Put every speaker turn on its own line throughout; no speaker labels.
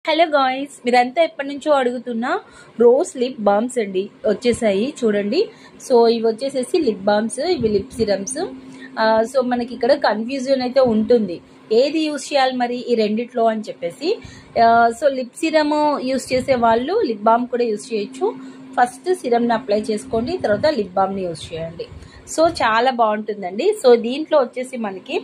Hello guys, మీరంతా ఎప్పటి నుంచో అడుగుతున్న రోజ్ లిప్ బామ్స్ అండి వచ్చేసాయి చూడండి. సో ఇవి వచ్చేసేసి లిప్ బామ్స్, ఇవి లిప్ సిరమ్స్. సో మనకి ఇక్కడ కన్ఫ్యూజన్ అయితే ఉంటుంది, ఏది యూజ్ చేయాలి మరి ఈ రెండిట్లో అని చెప్పేసి. సో లిప్ సిరమ్ యూజ్ చేసే వాళ్ళు లిప్ బామ్ కూడా యూజ్ చేయొచ్చు. ఫస్ట్ సిరమ్ని అప్లై చేసుకోండి, తర్వాత లిప్ బామ్ని యూజ్ చేయండి. సో చాలా బాగుంటుందండి. సో దీంట్లో వచ్చేసి మనకి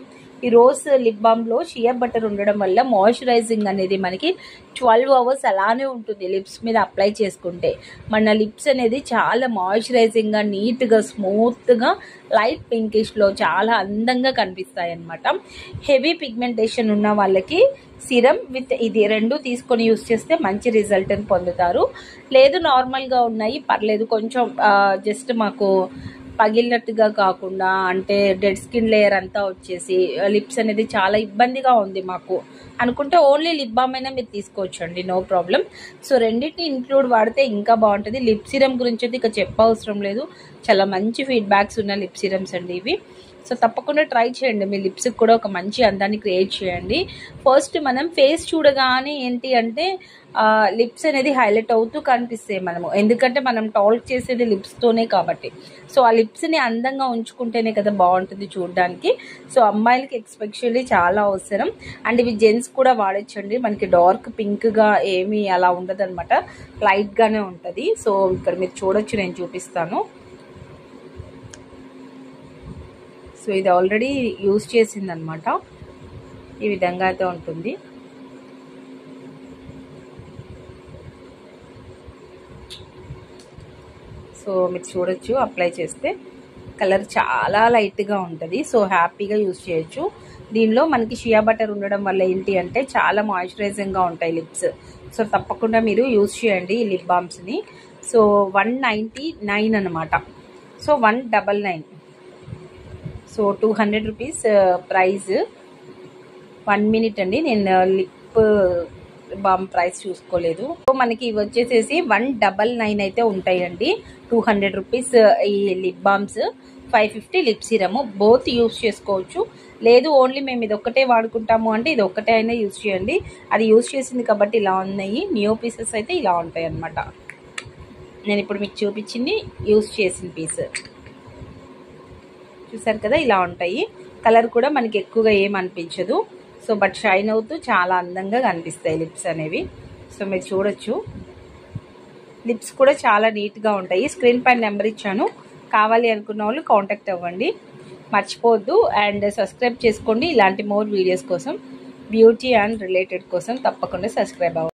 ఈ రోజ్ లిప్ బామ్లో షియా బటర్ ఉండడం వల్ల మాయిశ్చరైజింగ్ అనేది మనకి 12 అవర్స్ అలానే ఉంటుంది లిప్స్ మీద అప్లై చేసుకుంటే. మన లిప్స్ అనేది చాలా మాయిశ్చరైజింగ్గా, నీట్గా, స్మూత్గా, లైట్ పింకిష్లో చాలా అందంగా కనిపిస్తాయి అన్నమాట. హెవీ పిగ్మెంటేషన్ ఉన్న వాళ్ళకి సిరమ్ విత్ ఇది రెండు తీసుకొని యూస్ చేస్తే మంచి రిజల్ట్ని పొందుతారు. లేదు నార్మల్గా ఉన్నాయి పర్లేదు, కొంచెం జస్ట్ మాకు పగిలినట్టుగా కాకుండా, అంటే డెడ్ స్కిన్ లేయర్ అంతా వచ్చేసి లిప్స్ అనేది చాలా ఇబ్బందిగా ఉంది మాకు అనుకుంటే ఓన్లీ లిప్ బామ్ అయినా మీరు తీసుకోవచ్చు అండి, నో ప్రాబ్లం. సో రెండింటిని ఇంక్లూడ్ వాడితే ఇంకా బాగుంటుంది. లిప్ సిరమ్ గురించి అయితే ఇక చెప్పవసరం లేదు, చాలా మంచి ఫీడ్బ్యాక్స్ ఉన్న లిప్ సిరమ్స్ అండి ఇవి. సో తప్పకుండా ట్రై చేయండి, మీ లిప్స్కి కూడా ఒక మంచి అందాన్ని క్రియేట్ చేయండి. ఫస్ట్ మనం ఫేస్ చూడగానే ఏంటి అంటే లిప్స్ అనేది హైలైట్ అవుతూ కనిపిస్తాయి మనము, ఎందుకంటే మనం టాల్క్ చేసేది లిప్స్తోనే కాబట్టి. సో ఆ లిప్స్ని అందంగా ఉంచుకుంటేనే కదా బాగుంటుంది చూడడానికి. సో అమ్మాయిలకి ఎస్పెషల్లీ చాలా అవసరం. అండ్ ఇవి జెంట్స్ కూడా వాడచ్చండి, మనకి డార్క్ పింక్గా ఏమీ అలా ఉండదు అనమాట, లైట్గానే ఉంటుంది. సో ఇక్కడ మీరు చూడొచ్చు, నేను చూపిస్తాను. సో ఇది ఆల్రెడీ యూజ్ చేసింది అనమాట, ఈ విధంగా అయితే ఉంటుంది. సో మీరు చూడొచ్చు, అప్లై చేస్తే కలర్ చాలా లైట్గా ఉంటుంది. సో హ్యాపీగా యూజ్ చేయొచ్చు. దీనిలో మనకి షియా బటర్ ఉండడం వల్ల ఏంటి అంటే చాలా మాయిశ్చరైజింగ్గా ఉంటాయి లిప్స్. సో తప్పకుండా మీరు యూజ్ చేయండి ఈ లిప్ బామ్స్ని. సో 199 అనమాట, so 199. So 200 rupees price. 1 minute అండి, నేను లిప్ బామ్ ప్రైస్ చూసుకోలేదు. సో మనకి ఇవి వచ్చేసేసి 199 అయితే ఉంటాయండి. 200 రూపీస్ ఈ lip balms, 550 lip serum. Both use చేసుకోవచ్చు. లేదు ఓన్లీ మేము ఇది ఒక్కటే వాడుకుంటాము అంటే ఇది ఒక్కటే అయినా యూజ్ చేయండి. అది యూజ్ చేసింది కాబట్టి ఇలా ఉన్నాయి, న్యూ పీసెస్ అయితే ఇలా ఉంటాయి అన్నమాట. నేను ఇప్పుడు మీకు చూపించింది యూజ్ చేసిన పీస్, చూసారు కదా, ఇలా ఉంటాయి. కలర్ కూడా మనకి ఎక్కువగా ఏం అనిపించదు. సో బట్ షైన్ అవుతూ చాలా అందంగా కనిపిస్తాయి లిప్స్ అనేవి. సో మీరు చూడొచ్చు, లిప్స్ కూడా చాలా నీట్గా ఉంటాయి. స్క్రీన్ పైన నెంబర్ ఇచ్చాను, కావాలి అనుకున్న వాళ్ళు కాంటాక్ట్ అవ్వండి. మర్చిపోవద్దు అండ్ సబ్స్క్రైబ్ చేసుకోండి. ఇలాంటి మోర్ వీడియోస్ కోసం, బ్యూటీ అండ్ రిలేటెడ్ కోసం తప్పకుండా సబ్స్క్రైబ్ అవ్వండి.